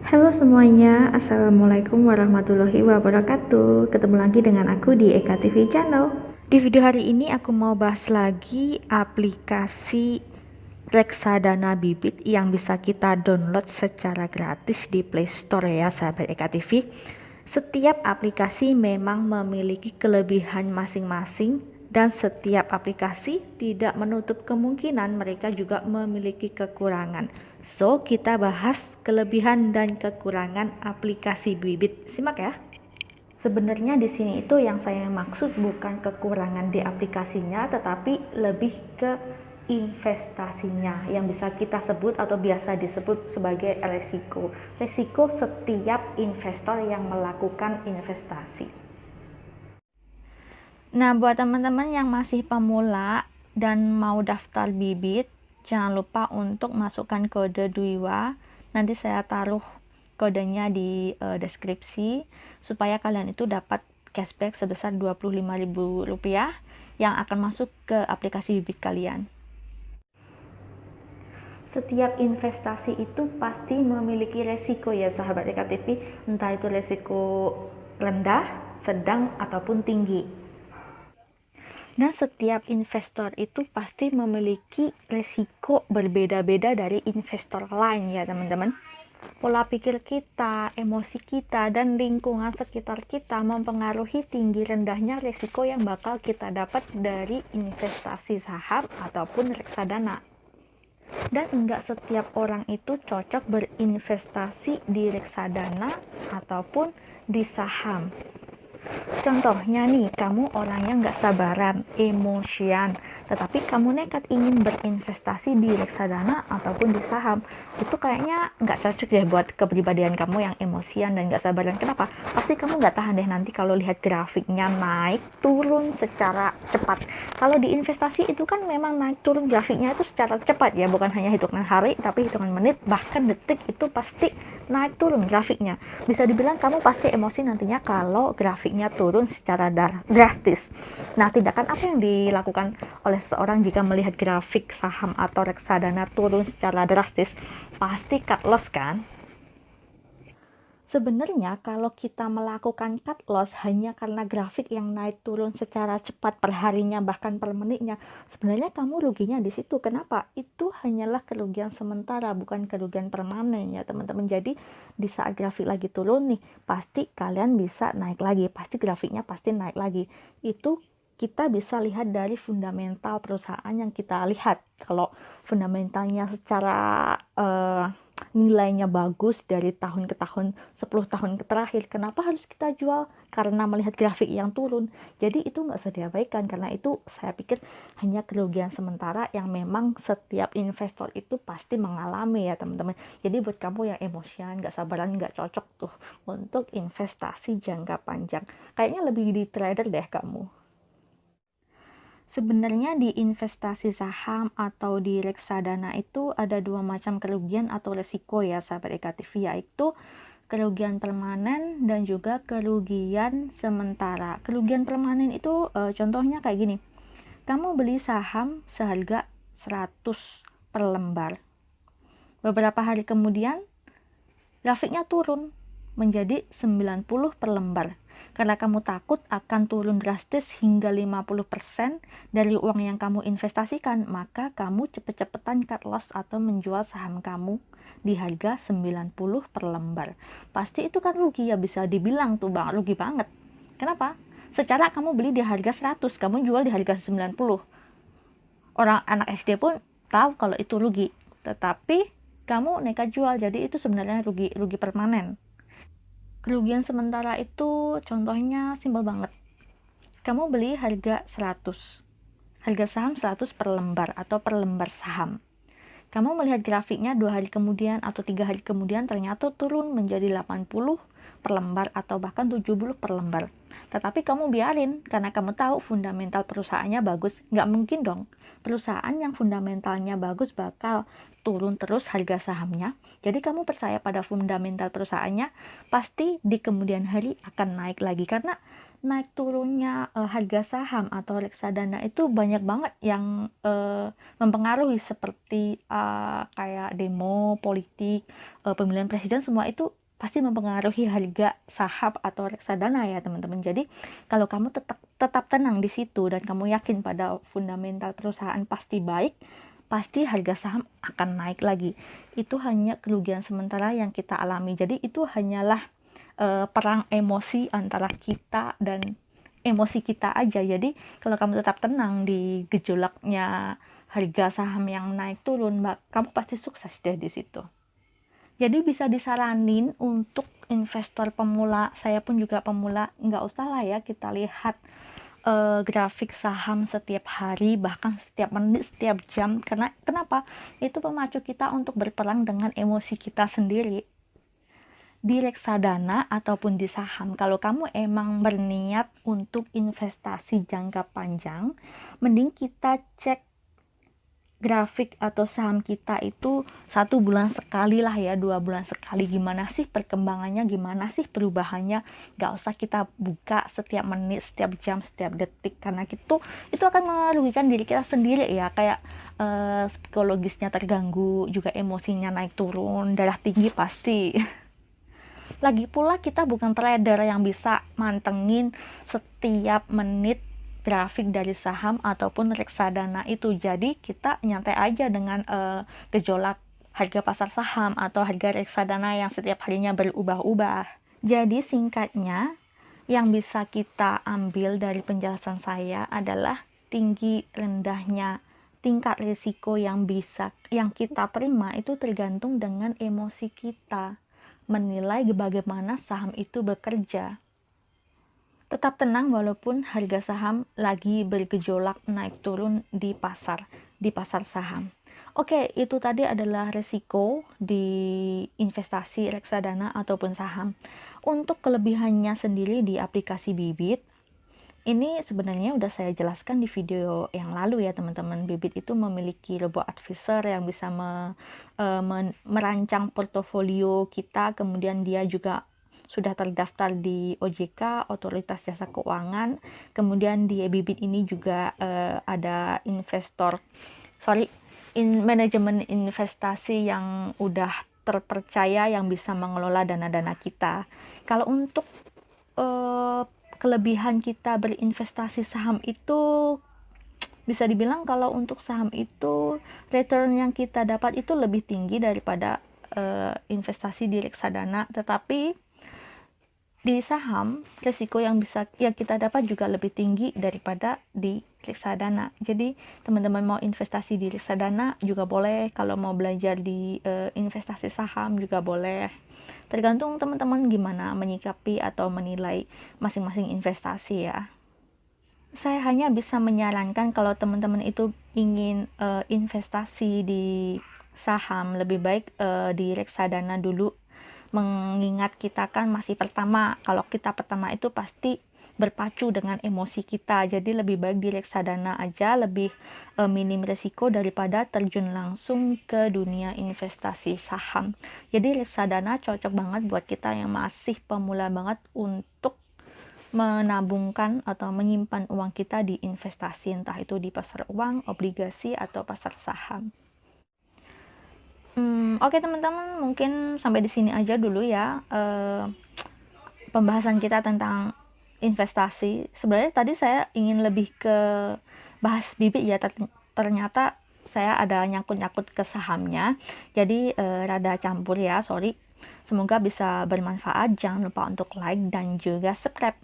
Halo semuanya, Assalamualaikum warahmatullahi wabarakatuh. Ketemu lagi dengan aku di Eka TV Channel. Di video hari ini aku mau bahas lagi aplikasi reksadana bibit yang bisa kita download secara gratis di Play Store ya sahabat Eka TV. Setiap aplikasi memang memiliki kelebihan masing-masing dan setiap aplikasi tidak menutup kemungkinan mereka juga memiliki kekurangan. So, kita bahas kelebihan dan kekurangan aplikasi bibit. Simak ya. Sebenarnya di sini itu yang saya maksud bukan kekurangan di aplikasinya, tetapi lebih ke investasinya yang bisa kita sebut atau biasa disebut sebagai resiko. Resiko setiap investor yang melakukan investasi. Nah, buat teman-teman yang masih pemula dan mau daftar bibit, jangan lupa untuk masukkan kode DWIWA. Nanti saya taruh kodenya di deskripsi supaya kalian itu dapat cashback sebesar Rp25.000 yang akan masuk ke aplikasi bibit kalian. Setiap investasi itu pasti memiliki resiko ya sahabat Eka TV, entah itu resiko rendah, sedang, ataupun tinggi. Nah, setiap investor itu pasti memiliki resiko berbeda-beda dari investor lain ya teman-teman. Pola pikir kita, emosi kita, dan lingkungan sekitar kita mempengaruhi tinggi rendahnya resiko yang bakal kita dapat dari investasi saham ataupun reksadana. Dan enggak setiap orang itu cocok berinvestasi di reksadana ataupun di saham. Contohnya nih, kamu orangnya nggak sabaran, emosian, tetapi kamu nekat ingin berinvestasi di reksadana ataupun di saham. Itu kayaknya nggak cocok deh buat kepribadian kamu yang emosian dan nggak sabaran. Kenapa? Pasti kamu nggak tahan deh nanti kalau lihat grafiknya naik turun secara cepat. Kalau di investasi itu kan memang naik turun grafiknya itu secara cepat ya, bukan hanya hitungan hari, tapi hitungan menit, bahkan detik itu pasti naik turun grafiknya. Bisa dibilang kamu pasti emosi nantinya kalau grafiknya turun secara drastis. Nah, tindakan apa yang dilakukan oleh seorang jika melihat grafik saham atau reksadana turun secara drastis? Pasti cut loss kan? Sebenarnya kalau kita melakukan cut loss hanya karena grafik yang naik turun secara cepat per harinya bahkan per menitnya, sebenarnya kamu ruginya di situ. Kenapa? Itu hanyalah kerugian sementara, bukan kerugian permanen ya teman-teman. Jadi di saat grafik lagi turun nih, pasti kalian bisa naik lagi, pasti grafiknya pasti naik lagi. Itu kita bisa lihat dari fundamental perusahaan yang kita lihat. Kalau fundamentalnya secara nilainya bagus dari tahun ke tahun, 10 tahun terakhir, kenapa harus kita jual? Karena melihat grafik yang turun. Jadi itu nggak usah diabaikan, karena itu saya pikir hanya kerugian sementara yang memang setiap investor itu pasti mengalami ya teman-teman. Jadi buat kamu yang emosian, nggak sabaran, nggak cocok tuh untuk investasi jangka panjang. Kayaknya lebih di trader deh kamu. Sebenarnya di investasi saham atau di reksadana itu ada dua macam kerugian atau resiko ya sahabat Eka TV, yaitu kerugian permanen dan juga kerugian sementara. Kerugian permanen itu contohnya kayak gini. Kamu beli saham seharga 100 per lembar. Beberapa hari kemudian grafiknya turun menjadi 90 per lembar. Karena kamu takut akan turun drastis hingga 50% dari uang yang kamu investasikan, maka kamu cepet-cepetan cut loss atau menjual saham kamu di harga 90 per lembar. Pasti itu kan rugi ya, bisa dibilang tuh bang, rugi banget. Kenapa? Secara kamu beli di harga 100, kamu jual di harga 90. Orang anak SD pun tahu kalau itu rugi, tetapi kamu nekat jual, jadi itu sebenarnya rugi permanen. Kerugian sementara itu contohnya simpel banget. Kamu beli harga 100. Harga saham 100 per lembar atau per lembar saham. Kamu melihat grafiknya 2 hari kemudian atau 3 hari kemudian ternyata turun menjadi 80 per lembar atau bahkan 70 per lembar. Tetapi kamu biarin karena kamu tahu fundamental perusahaannya bagus. Nggak mungkin dong perusahaan yang fundamentalnya bagus bakal turun terus harga sahamnya. Jadi kamu percaya pada fundamental perusahaannya, pasti di kemudian hari akan naik lagi. Karena naik turunnya harga saham atau reksadana itu banyak banget yang mempengaruhi, seperti kayak demo politik, pemilihan presiden, semua itu pasti mempengaruhi harga saham atau reksadana ya teman-teman. Jadi kalau kamu tetap tenang di situ dan kamu yakin pada fundamental perusahaan pasti baik, pasti harga saham akan naik lagi. Itu hanya kerugian sementara yang kita alami. Jadi itu hanyalah perang emosi antara kita dan emosi kita aja. Jadi kalau kamu tetap tenang di gejolaknya harga saham yang naik turun, kamu pasti sukses deh di situ. Jadi bisa disaranin untuk investor pemula, saya pun juga pemula, nggak usah lah ya kita lihat grafik saham setiap hari, bahkan setiap menit, setiap jam. Karena kenapa? Itu pemacu kita untuk berperang dengan emosi kita sendiri. Di reksadana ataupun di saham, kalau kamu emang berniat untuk investasi jangka panjang, mending kita cek grafik atau saham kita itu 1 bulan sekali lah ya, 2 bulan sekali, gimana sih perkembangannya, gimana sih perubahannya. Gak usah kita buka setiap menit, setiap jam, setiap detik, karena itu akan merugikan diri kita sendiri ya, kayak psikologisnya terganggu, juga emosinya naik turun, darah tinggi pasti. Lagi pula kita bukan trader yang bisa mantengin setiap menit grafik dari saham ataupun reksadana itu. Jadi kita nyantai aja dengan gejolak harga pasar saham atau harga reksadana yang setiap harinya berubah-ubah. Jadi singkatnya, yang bisa kita ambil dari penjelasan saya adalah tinggi rendahnya tingkat risiko yang kita terima itu tergantung dengan emosi kita menilai bagaimana saham itu bekerja. Tetap tenang walaupun harga saham lagi bergejolak naik turun di pasar saham. Oke, itu tadi adalah resiko di investasi reksadana ataupun saham. Untuk kelebihannya sendiri di aplikasi Bibit, ini sebenarnya udah saya jelaskan di video yang lalu ya teman-teman. Bibit itu memiliki robot advisor yang bisa merancang portofolio kita, kemudian dia juga sudah terdaftar di OJK, Otoritas Jasa Keuangan. Kemudian di Bibit ini juga ada manajemen investasi yang udah terpercaya yang bisa mengelola dana-dana kita. Kalau untuk kelebihan kita berinvestasi saham itu, bisa dibilang kalau untuk saham itu return yang kita dapat itu lebih tinggi daripada investasi di reksadana, tetapi di saham risiko yang kita dapat juga lebih tinggi daripada di reksadana. Jadi teman-teman mau investasi di reksadana juga boleh, kalau mau belajar di investasi saham juga boleh. Tergantung teman-teman gimana menyikapi atau menilai masing-masing investasi ya. Saya hanya bisa menyarankan kalau teman-teman itu ingin investasi di saham, lebih baik di reksadana dulu. Mengingat kita kan masih pertama, kalau kita pertama itu pasti berpacu dengan emosi kita, jadi lebih baik di reksadana aja, lebih minim resiko daripada terjun langsung ke dunia investasi saham. Jadi reksadana cocok banget buat kita yang masih pemula banget untuk menabungkan atau menyimpan uang kita di investasi, entah itu di pasar uang, obligasi, atau pasar saham. Oke teman-teman, mungkin sampai di sini aja dulu ya pembahasan kita tentang investasi. Sebenarnya tadi saya ingin lebih ke bahas Bibit ya, ternyata saya ada nyangkut-nyangkut ke sahamnya, jadi rada campur ya, sorry. Semoga bisa bermanfaat. Jangan lupa untuk like dan juga subscribe.